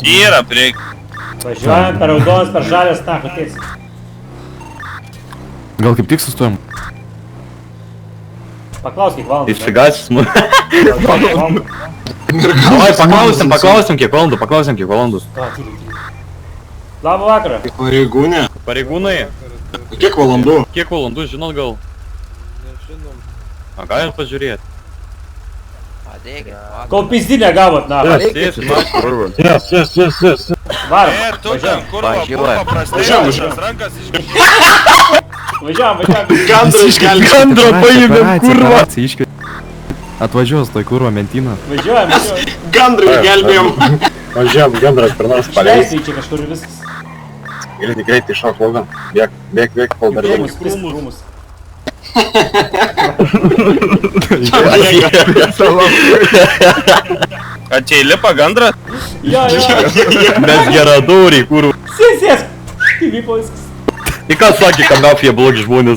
Yra, priek. Važiuojam per raudonas, per žalias, na, atės. Gal kaip tik sustojom? Paklausk, kiek valandų. Išsigasis mu. Davai, Paklausim kiek valandų. Labą vakarą. Pareigūnė. Pareigūnai, Kiek valandų? kiek valandų žinot gal? A galit pažiūrėti? Kol pizdinę gavot, na. Sėsim, ačiū. Varom. Tu ten, kur Važiuojam. paprastai. Važiuojam. Rankas iš... Važiuojam. Gandrą iškelti. Gandrą paėmėm, kurva! Atvažiuos, tai kurva mentina. Važiuojam. Gandrą išgelbėjom. Važiuojam, gandras per nors paleis. Leisai čia kažkur viskas. Greitai šok Logan. Bėk, kol dar Krūmus, pis krūmus. Ar čia įlipa gandrą? Jo. Mes geradoriai, kurva. Sės. Įvypo viskas. Tai kas sakė, kad mafija blogi žmonės?